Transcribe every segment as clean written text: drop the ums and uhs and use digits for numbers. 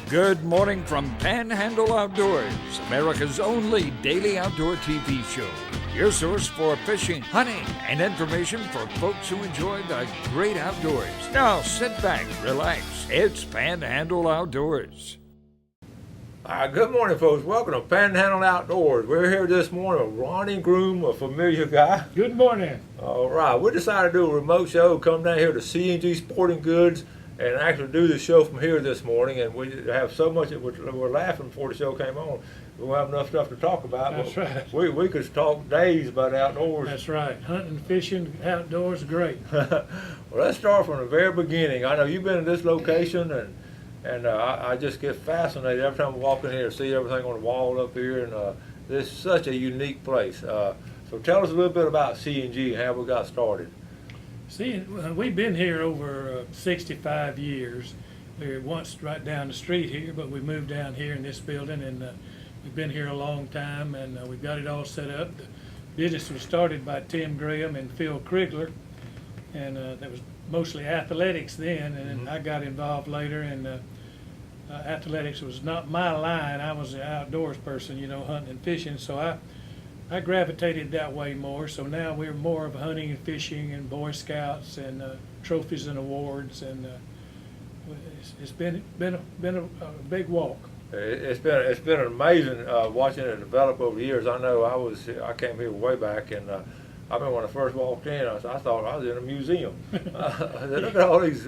Good morning from Panhandle Outdoors, America's only daily outdoor TV show. Your source for fishing, hunting, and information for folks who enjoy the great outdoors. Now sit back, relax. It's Panhandle Outdoors. Good morning, folks. Welcome to Panhandle Outdoors. We're here this morning with Ronnie Groom, a familiar guy. Good morning. All right, we decided to do a remote show, come down here to CNG Sporting Goods, and actually do the show from here this morning. And we have so much that we're laughing before the show came on. We won't have enough stuff to talk about. That's right. We could talk days about outdoors. That's right. Hunting, fishing, outdoors, great. Well, let's start from the very beginning. I know you've been in this location, and I just get fascinated every time I walk in here, see everything on the wall up here, and this is such a unique place. So tell us a little bit about CNG and how we got started. See, we've been here over 65 years. We were once right down the street here, but we moved down here in this building, and we've been here a long time, and we've got it all set up. The business was started by Tim Graham and Phil Krigler, and that was mostly athletics then, and I got involved later, and athletics was not my line. I was an outdoors person, hunting and fishing, so I gravitated that way more. So now we're more of hunting and fishing and Boy Scouts and trophies and awards, and it's been a big walk. It's been amazing watching it develop over the years. I know I came here way back, and I remember when I first walked in, I thought I was in a museum. Look at all these.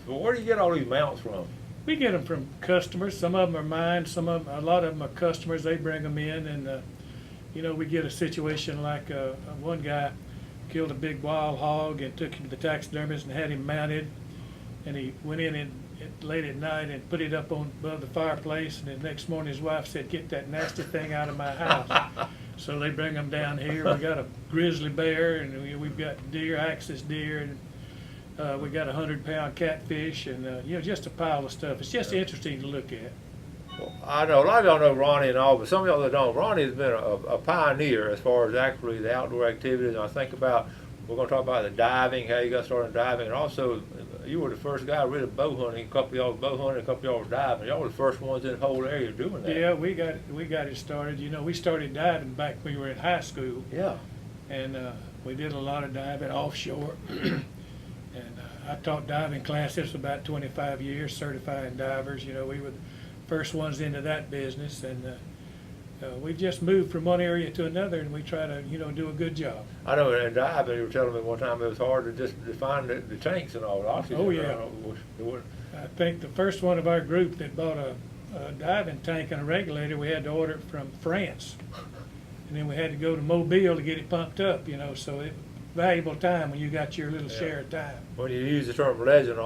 Where do you get all these mounts from? We get them from customers. Some of them are mine. A lot of them are customers. They bring them in, and we get a situation like one guy killed a big wild hog and took him to the taxidermist and had him mounted, and he went in and late at night and put it up above the fireplace, and the next morning his wife said, "Get that nasty thing out of my house." So they bring them down here. We got a grizzly bear, and we've got deer, axis deer, and we got a 100-pound catfish, and just a pile of stuff. It's just interesting to look at. Well, I know a lot of y'all know Ronnie and all, but some of y'all that don't. Ronnie has been a pioneer as far as actually the outdoor activities. And I think we're going to talk about the diving, how you got started in diving, and also you were the first guy really bow hunting. A couple of y'all was bow hunting, a couple of y'all was diving. Y'all were the first ones in the whole area doing that. Yeah, we got it started. We started diving back when we were in high school. Yeah. And we did a lot of diving offshore. And I taught diving classes for about 25 years, certifying divers. We were the first ones into that business, and we just moved from one area to another, and we try to do a good job. I know in diving you were telling me one time it was hard to just find the tanks and all. Oxygen. Oh yeah. I think the first one of our group that bought a diving tank and a regulator, we had to order it from France, and then we had to go to Mobile to get it pumped up. So it valuable time when you got your little share of time. When you use the term legend,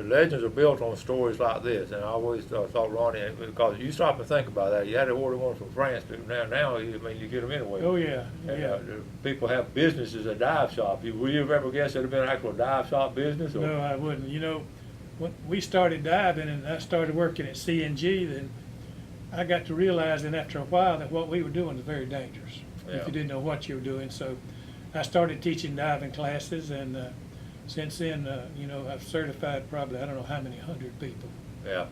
legends are built on stories like this, and I always thought Ronnie, because you stop and think about that, you had to order one from France, but now you get them anyway. Oh yeah, and, people have businesses, a dive shop. Would you have ever guessed there'd have been an actual dive shop business? Or? No, I wouldn't. When we started diving and I started working at CNG, then I got to realizing after a while that what we were doing was very dangerous if you didn't know what you were doing. So I started teaching diving classes, and since then, I've certified probably, I don't know how many 100 people. Yeah.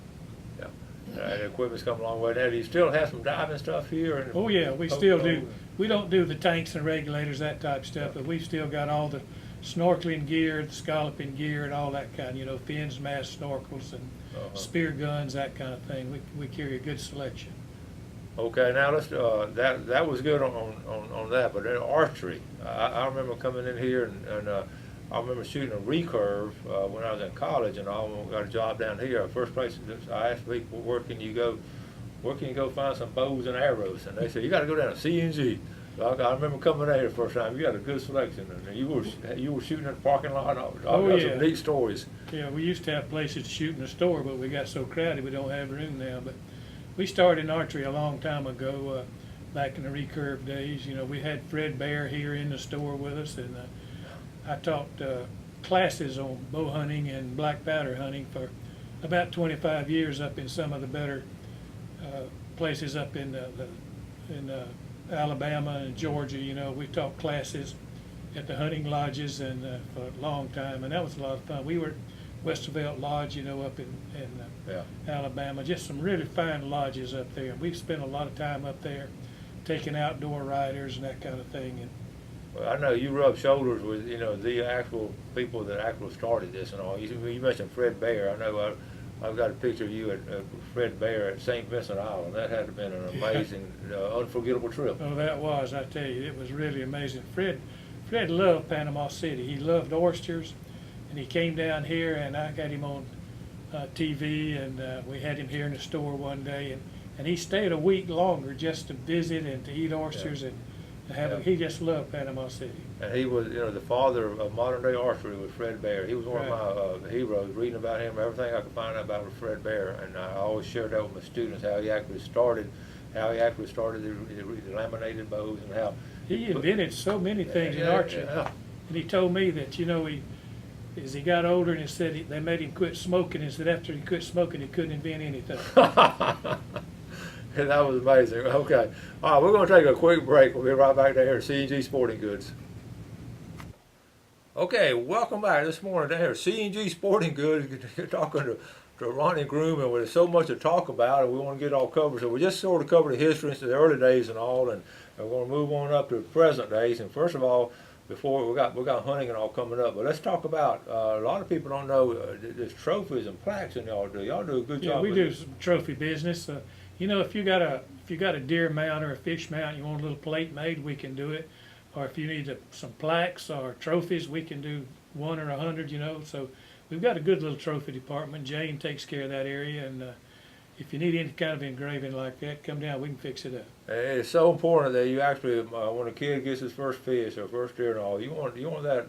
The equipment's come a long way now. Do you still have some diving stuff here? Oh yeah, we still do. We don't do the tanks and regulators, that type of stuff, but we've still got all the snorkeling gear, the scalloping gear, and all that kind, fins, masks, snorkels, and spear guns, that kind of thing. We carry a good selection. Okay, now let's. That was good on that, but then archery. I remember coming in here and I remember shooting a recurve when I was in college, and I got a job down here. First place I asked people, where can you go find some bows and arrows? And they said, you got to go down to CNG. So I remember coming in here the first time. You got a good selection, and you were shooting in the parking lot. Some neat stories. Yeah, we used to have places to shoot in the store, but we got so crowded we don't have room now. But we started in archery a long time ago, back in the recurve days. We had Fred Bear here in the store with us, and I taught classes on bow hunting and black powder hunting for about 25 years up in some of the better places up in Alabama and Georgia. We taught classes at the hunting lodges and for a long time, and that was a lot of fun. We were at Westervelt Lodge, up in Alabama. Alabama, just some really fine lodges up there. We've spent a lot of time up there taking outdoor riders and that kind of thing. And Well, I know you rub shoulders with, the actual people that actually started this and all. You mentioned Fred Bear. I know I've got a picture of you at Fred Bear at St. Vincent Island. That had been an amazing, unforgettable trip. oh, that was, I tell you, it was really amazing. Fred loved Panama City. He loved oysters, and he came down here, and I got him on TV, and we had him here in the store one day, and he stayed a week longer just to visit and to eat oysters and to have. He just loved Panama City. And he was, the father of modern day archery was Fred Bear. He was one of my heroes. Reading about him, everything I could find out about was Fred Bear, and I always shared that with my students how he actually started the laminated bows and how he invented so many things in archery. And he told me that as he got older, and he said they made him quit smoking, and said after he quit smoking, he couldn't invent anything. That was amazing. Okay. All right, we're going to take a quick break. We'll be right back down here at CNG Sporting Goods. Okay, welcome back this morning down here at CNG Sporting Goods. You're talking to Ronnie Groom, and there's so much to talk about, and we want to get it all covered. So we just sort of covered the history into the early days and all, and we're going to move on up to the present days. And first of all, before we got hunting and all coming up, but let's talk about a lot of people don't know there's trophies and plaques and y'all do. Y'all do a good job. Yeah, we do some trophy business. If you got a deer mount or a fish mount, you want a little plate made, we can do it. Or if you need some plaques or trophies, we can do 1 or 100. So we've got a good little trophy department. Jane takes care of that area, and if you need any kind of engraving like that, come down. We can fix it up. It's so important that you actually, when a kid gets his first fish or first deer and all, you want that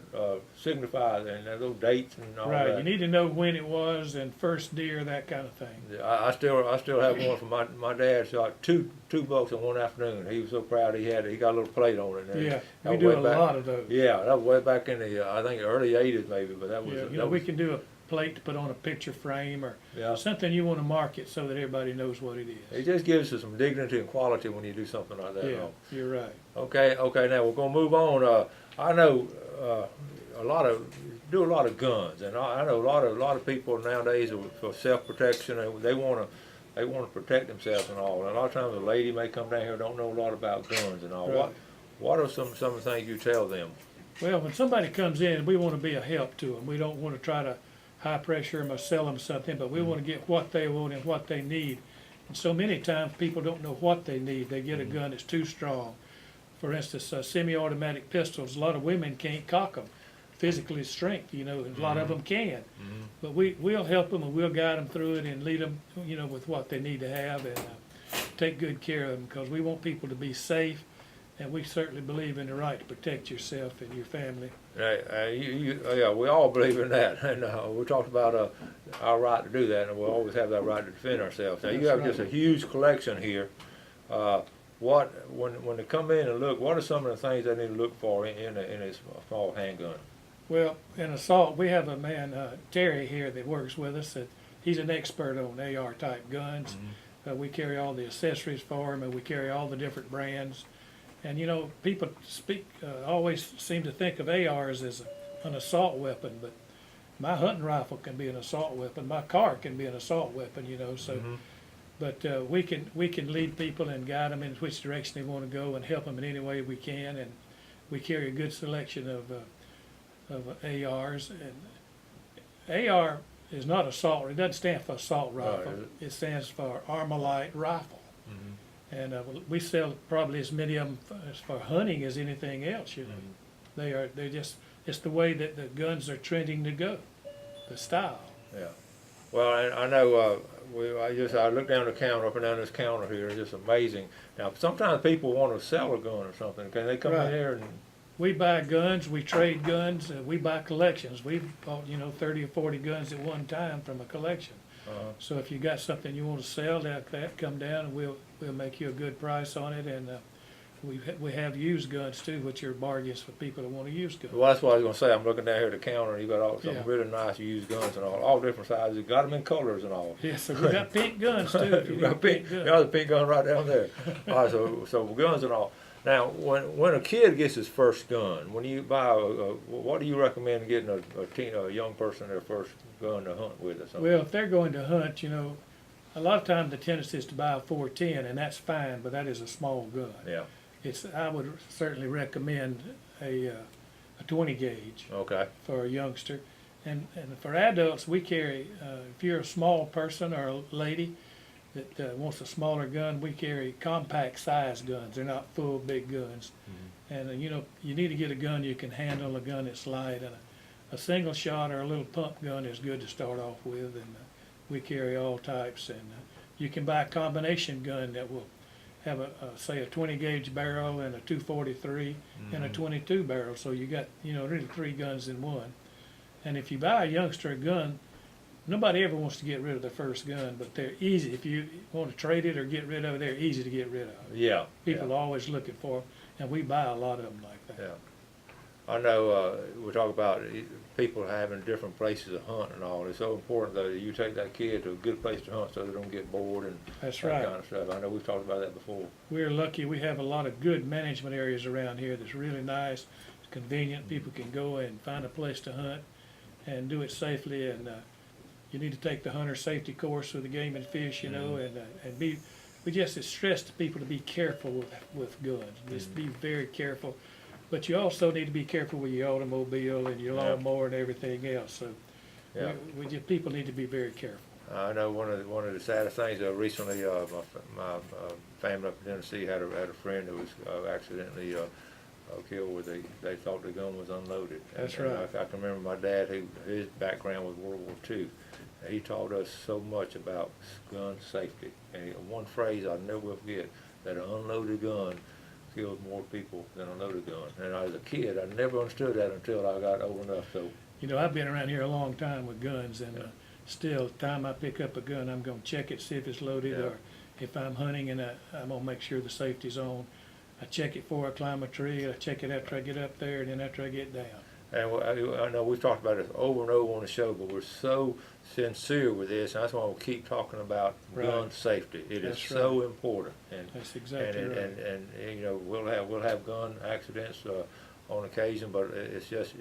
signified and that little dates and all that. Right. You need to know when it was and first deer, that kind of thing. I still have one from my dad. Shot two bucks in one afternoon. He was so proud he got a little plate on it. Yeah, we do a lot of those. Yeah, that was way back in the I think early '80s maybe, but that was. Yeah, we can do a plate to put on a picture frame or something you want to market so that everybody knows what it is. It just gives us some dignity and quality when you do something like that. Yeah, you're right. Okay. Now we're gonna move on. I know a lot of guns, and I know a lot of people nowadays are for self-protection, and they want to protect themselves and all. And a lot of times a lady may come down here and don't know a lot about guns and all. Right. What are some of the things you tell them? Well, when somebody comes in, we want to be a help to them. We don't want to try to high pressure them or sell them something, but we want to get what they want and what they need. And so many times people don't know what they need. They get a gun that's too strong. For instance, semi-automatic pistols, a lot of women can't cock them. Physically strength, and a lot of them can. But we'll help them and we'll guide them through it and lead them, with what they need to have and take good care of them, because we want people to be safe, and we certainly believe in the right to protect yourself and your family. Yeah, we all believe in that, and we talked about our right to do that, and we'll always have that right to defend ourselves. Now, you have just a huge collection here. When they come in and look, what are some of the things they need to look for in a small handgun? Well, in assault, we have a man, Terry, here that works with us. He's an expert on AR-type guns. We carry all the accessories for him, and we carry all the different brands. And people always seem to think of ARs as an assault weapon, but my hunting rifle can be an assault weapon. My car can be an assault weapon, So, but we can lead people and guide them in which direction they want to go and help them in any way we can. And we carry a good selection of ARs. And AR is not assault. It doesn't stand for assault rifle. It stands for Armalite Rifle. And we sell probably as many of them as for hunting as anything else. They're just, it's the way that the guns are trending to go, the style. Yeah. Well, I know. I look down the counter, up and down this counter here. It's just amazing. Now, sometimes people want to sell a gun or something. Can they come in here and? We buy guns. We trade guns. We buy collections. We've bought 30 or 40 guns at one time from a collection. So if you got something you want to sell like that, come down and we'll make you a good price on it. And we have used guns too, which are bargains for people that want to use guns. Well, that's what I was going to say. I'm looking down here at the counter, and you got some really nice used guns and all different sizes. You got them in colors and all. Yeah, so we got pink guns too. If you got pink guns. There's a pink gun right down there. All right, so guns and all. Now, when a kid gets his first gun, when you buy what do you recommend getting a young person their first gun to hunt with or something? Well, if they're going to hunt, a lot of times the tendency is to buy a 410, and that's fine, but that is a small gun. Yeah. I would certainly recommend a 20 gauge Okay. for a youngster. And for adults, we carry, if you're a small person or a lady that wants a smaller gun, we carry compact size guns. They're not full big guns. And you know, you need to get a gun you can handle, a gun that's light. And a single shot or a little pump gun is good to start off with. And we carry all types. And you can buy a combination gun that will have say a 20 gauge barrel and a 243 and a 22 barrel. So you got, you know, really 3 guns in one. And if you buy a youngster a gun, nobody ever wants to get rid of their first gun, but they're easy. If you want to trade it or get rid of it, they're easy to get rid of. Yeah. People are always looking for them, and we buy a lot of them like that. Yeah. I know we talk about people having different places to hunt and all. It's so important though that you take that kid to a good place to hunt so they don't get bored and That's that right. kind of stuff. I know we've talked about that before. We're lucky. We have a lot of good management areas around here that's really nice, it's convenient. People can go and find a place to hunt and do it safely. And you need to take the hunter safety course with the game and fish, you know, and we just stress to people to be careful with guns. Just be very careful. But you also need to be careful with your automobile and your lawnmower and everything else. So people need to be very careful. I know one of the saddest things recently, my family up in Tennessee had a friend that was accidentally killed where they thought the gun was unloaded. That's right. I can remember my dad, his background was World War II. He taught us so much about gun safety. And one phrase I'll never will forget, that an unloaded gun kills more people than a loaded gun. And as a kid, I never understood that until I got old enough. So, you know, I've been around here a long time with guns, and still, the time I pick up a gun, I'm going to check it, see if it's loaded, or if I'm hunting and I'm going to make sure the safety's on. I check it before I climb a tree, I check it after I get up there, and then after I get down. And I know we've talked about this over and over on the show, but we're so sincere with this, and that's why we'll keep talking about gun safety. It is so important. And that's exactly right. And you know, we'll have gun accidents on occasion, but it's just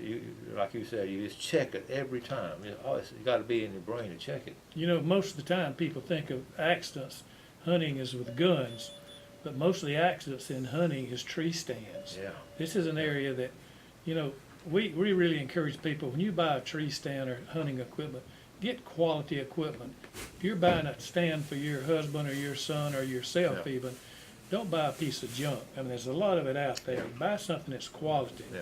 like you said, you just check it every time. It's got to be in your brain to check it. You know, most of the time people think of accidents, hunting is with guns, but most of the accidents in hunting is tree stands. Yeah. This is an area that, you know, we really encourage people, when you buy a tree stand or hunting equipment, get quality equipment. If you're buying a stand for your husband or your son or yourself even, don't buy a piece of junk. I mean, there's a lot of it out there. Buy something that's quality. Yeah.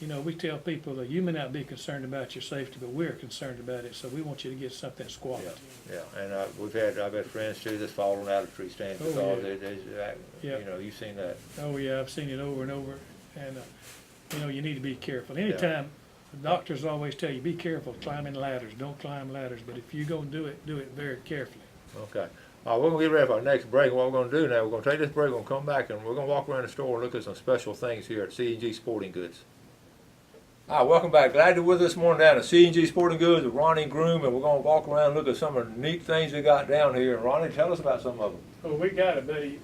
You know, we tell people that you may not be concerned about your safety, but we're concerned about it, so we want you to get something that's quality. Yeah, and I've had friends too that's fallen out of tree stands because you know, you've seen that. Oh yeah, I've seen it over and over, and you know, you need to be careful. Anytime, the doctors always tell you, be careful climbing ladders. Don't climb ladders, but if you're going to do it very carefully. Okay. We're going to get ready for our next break. What we're going to do now, we're going to take this break, we're going to come back, and we're going to walk around the store and look at some special things here at CNG Sporting Goods. Hi, welcome back. Glad you're with us this morning down at CNG Sporting Goods with Ronnie Groom, and we're going to walk around and look at some of the neat things we got down here. And Ronnie, tell us about some of them. Oh, we got it, buddy.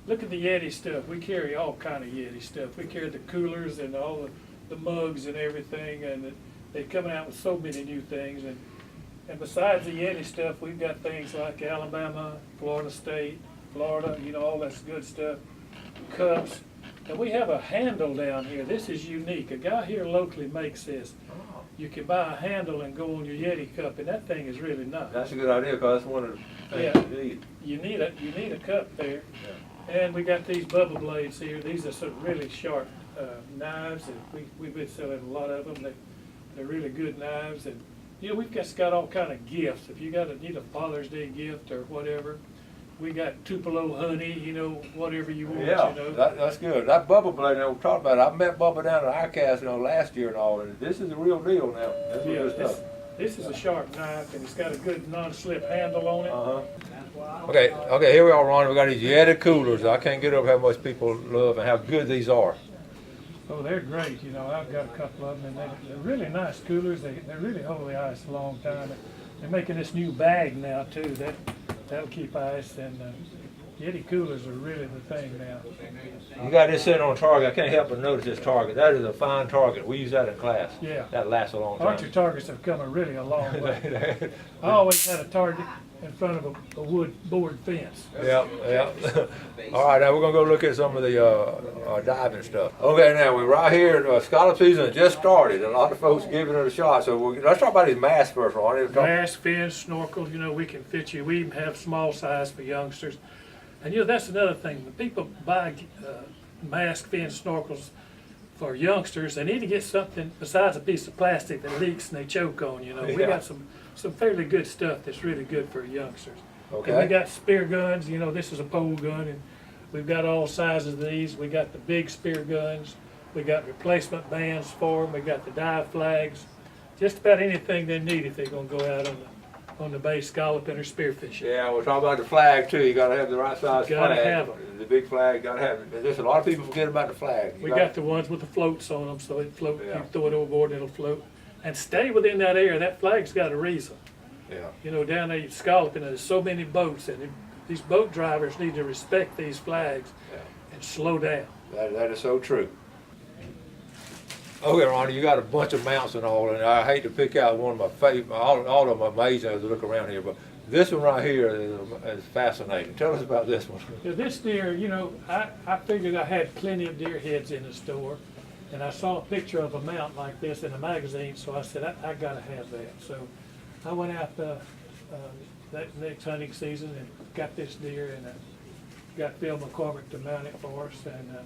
Look at the Yeti stuff. We carry all kind of Yeti stuff. We carry the coolers and all the mugs and everything, and they're coming out with so many new things. And besides the Yeti stuff, we've got things like Alabama, Florida State, Florida, you know, all that's good stuff, cups. And we have a handle down here. This is unique. A guy here locally makes this. You can buy a handle and go on your Yeti cup, and that thing is really nice. That's a good idea, because that's one of the things you need. You need a cup there. Yeah. And we got these bubble blades here. These are some really sharp knives, and we've been selling a lot of them. They're really good knives, and you know, we've just got all kind of gifts. If you need a Father's Day gift or whatever, we got Tupelo honey, you know, whatever you want. Yeah, you know. That's good. That bubble blade that we talked about, I met Bubba down at ICAST, you know, last year and all, and this is the real deal now. This is good stuff. This is a sharp knife, and it's got a good non-slip handle on it. Okay, here we are, Ron. We got these Yeti Coolers. I can't get over how much people love and how good these are. Oh, they're great. You know, I've got a couple of them, and they're really nice coolers. They really hold the ice a long time. They're making this new bag now too. That'll keep ice, and Yeti Coolers are really the thing now. You got this sitting on target. I can't help but notice this target. That is a fine target. We use that in class. Yeah. That lasts a long time. Archery targets have come really a long way. I always had a target in front of a wood board fence. Yeah, yeah. All right, now we're gonna go look at some of the diving stuff. Okay, now we're right here. Scallop season just started. A lot of folks giving it a shot. So let's talk about these masks first, Ronnie. Mask, fins, snorkel. You know, we can fit you. We even have small size for youngsters. And you know, that's another thing. When people buy mask, fins, snorkels for youngsters, they need to get something besides a piece of plastic that leaks and they choke on. You know, we got some fairly good stuff that's really good for youngsters. Okay. And we got spear guns. You know, this is a pole gun, and we've got all sizes of these. We got the big spear guns. We got replacement bands for them. We got the dive flags. Just about anything they need if they're going to go out on the bay scalloping or spearfishing. Yeah, we're talking about the flag too. You got to have the right size Gotta flag. have 'em. The big flag, got to have it. There's a lot of people forget about the flag. We got the ones with the floats on them, so it float. Yeah. You throw it overboard, and it'll float. And stay within that area. That flag's got a reason. Yeah. You know, down there scalloping, there's so many boats, and these boat drivers need to respect these flags and slow down. That is so true. Okay, Ronnie, you got a bunch of mounts and all, and I hate to pick out one of my favorite. All of them are amazing as I look around here, but this one right here is fascinating. Tell us about this one. Yeah, this deer, you know, I figured I had plenty of deer heads in the store, and I saw a picture of a mount like this in a magazine, so I said, I gotta have that. So I went out that next hunting season and got this deer, and got Phil McCormick to mount it for us, and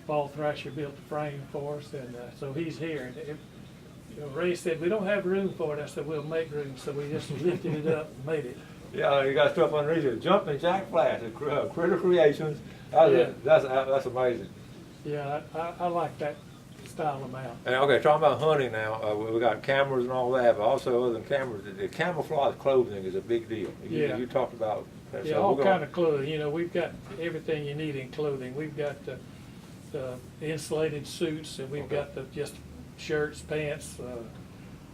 Paul Thrasher built the frame for us, and so he's here. And Ray said, we don't have room for it. I said, we'll make room. So we just lifted it up and made it. Yeah, you got stuff underneath it. Jumping Jack Flash, Critter Creations. That's amazing. Yeah, I like that style of mount. And okay, talking about hunting now, we got cameras and all that, but also other than cameras, the camouflage clothing is a big deal. You talked about that. Yeah, so all kind of clothing. You know, we've got everything you need in clothing. We've got the insulated suits, and we've got the just shirts, pants,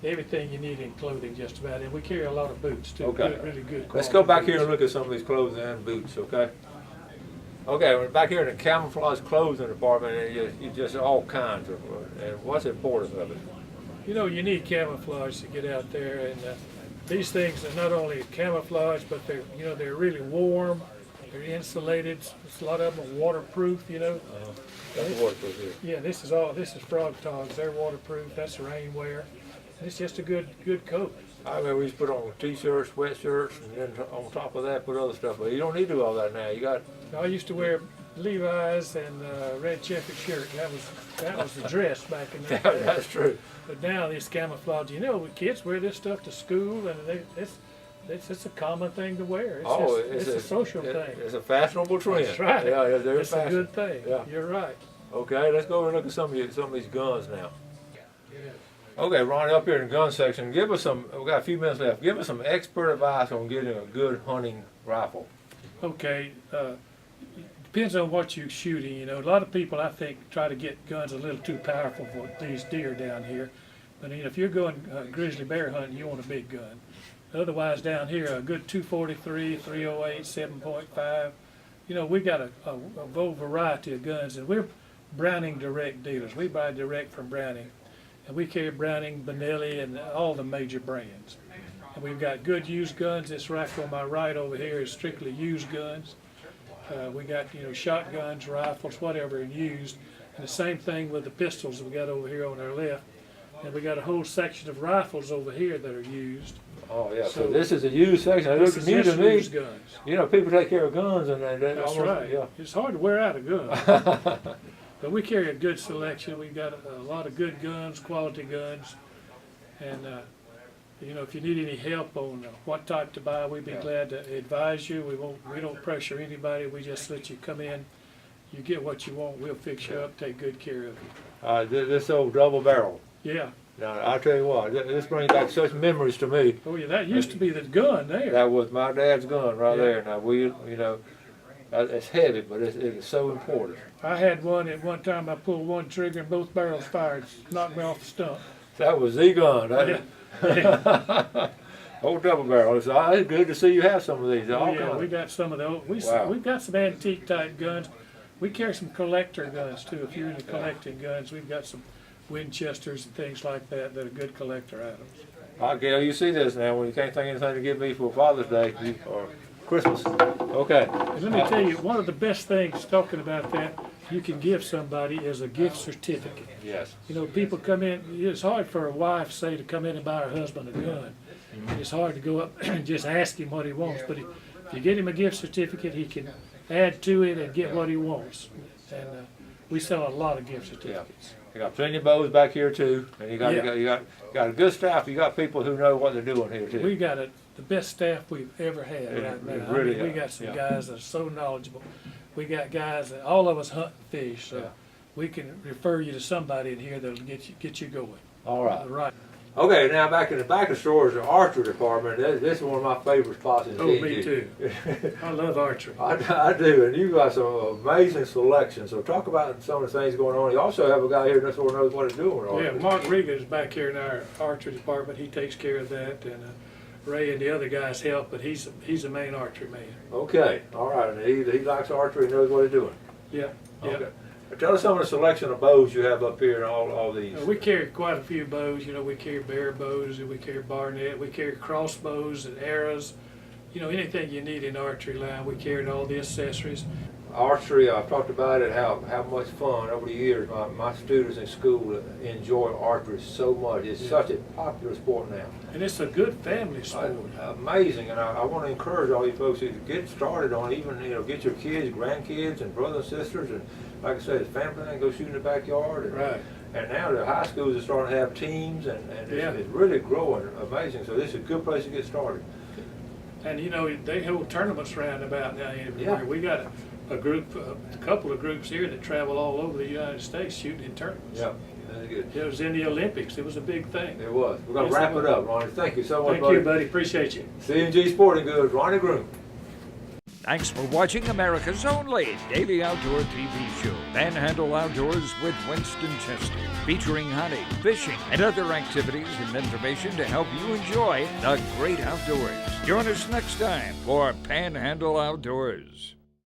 everything you need in clothing just about. And we carry a lot of boots too. Okay. Really good quality. Let's go back here boots. and look at some of these clothes and boots, okay? Okay, we're back here in the camouflage clothing department, and you just all kinds of, and what's the importance of it? You know, you need camouflage to get out there, and these things are not only camouflage, but they're really warm. They're insulated. A lot of them are waterproof. You know. That's the waterproof here. Yeah, this is frog togs. They're waterproof. That's rainwear. It's just a good coat. I mean, we used to put on t-shirts, sweatshirts, and then on top of that, put other stuff. But you don't need to do all that now. You got. I used to wear Levi's and red checkered shirt. That was the dress back in the day. That's true. But now this camouflage. You know, kids wear this stuff to school, and it's a common thing to wear. It's a social thing. It's a fashionable trend. That's right. Yeah, it's a good thing. Yeah. You're right. Okay, let's go and look at some of these guns now. Okay, Ronnie, up here in the gun section, give us some. We got a few minutes left. Give us some expert advice on getting a good hunting rifle. Okay, depends on what you're shooting. You know, a lot of people I think try to get guns a little too powerful for these deer down here. But if you're going grizzly bear hunting, you want a big gun. Otherwise, down here, a good 243, 308, 7.5. You know, we've got a whole variety of guns, and we're Browning direct dealers. We buy direct from Browning, and we carry Browning, Benelli, and all the major brands. And we've got good used guns. This rack on my right over here is strictly used guns. We got shotguns, rifles, whatever used. And the same thing with the pistols we got over here on our left. And we got a whole section of rifles over here that are used. Oh yeah, so this is a used section. It looks new to me. Used guns. You know, people take care of guns, and That's almost, right. Yeah. It's hard to wear out a gun. But we carry a good selection. We've got a lot of good guns, quality guns, and if you need any help on what type to buy, we'd be glad to advise you. We don't pressure anybody. We just let you come in. You get what you want. We'll fix you up, take good care of you. This old double barrel. Yeah. Now I'll tell you what, this brings back such memories to me. Oh yeah, that used to be the gun there. That was my dad's gun right there. Now it's heavy, but it is so important. I had one at one time. I pulled one trigger and both barrels fired. Knocked me off the stump. That was the gun. Yeah. Old double barrel. It's good to see you have some of these. Oh, yeah, we got some of those. We've got some antique type guns. We carry some collector guns too. If you're into collecting guns, we've got some Winchesters and things like that that are good collector items. All right, Gail, you see this now when you can't think of anything to give me for Father's Day or Christmas. Okay. And let me tell you, one of the best things talking about that you can give somebody is a gift certificate. Yes. You know, people come in, it's hard for a wife, say, to come in and buy her husband a gun. It's hard to go up and just ask him what he wants, but if you get him a gift certificate, he can add to it and get what he wants. And we sell a lot of gift certificates. You got plenty of bows back here too, and you got a good staff. You got people who know what they're doing here too. We got the best staff we've ever had right now. Really, we got some guys that are so knowledgeable. We got guys that all of us hunt and fish, so we can refer you to somebody in here that'll get you going. All right. Right. Okay, now back in the back of the store is the archery department. This is one of my favorite spots in CNG. Oh, me too. I love archery. I do, and you've got some amazing selections. So talk about some of the things going on. You also have a guy here that sort of knows what he's doing. Yeah, Mark Riga is back here in our archery department. He takes care of that, and Ray and the other guys help, but he's the main archery man. Okay, all right, and he likes archery and knows what he's doing. Yeah, yeah. Okay. Tell us some of the selection of bows you have up here and all these. We carry quite a few bows. You know, we carry bear bows, and we carry barnet, we carry crossbows and arrows. You know, anything you need in archery line, we carry all the accessories. Archery, I've talked about it, how much fun over the years my students in school enjoy archery so much. It's such a popular sport now. And it's a good family sport. Amazing, and I want to encourage all you folks to get started on even, get your kids, grandkids, and brothers and sisters, and like I said, family, and go shoot in the backyard. And, right. And now the high schools are starting to have teams, and it's really growing amazing. So this is a good place to get started. And you know, they hold tournaments around about now everywhere. We got a couple of groups here that travel all over the United States shooting in tournaments. Yeah, that's good. It was in the Olympics. It was a big thing. It was. We're going to wrap it up, Ronnie. Thank you so much, Thank you, buddy. Appreciate you. CNG Sporting Goods, Ronnie Groom. Thanks for watching America's only daily outdoor TV show, Panhandle Outdoors with Winston Chester, featuring hunting, fishing, and other activities and information to help you enjoy the great outdoors. Join us next time for Panhandle Outdoors.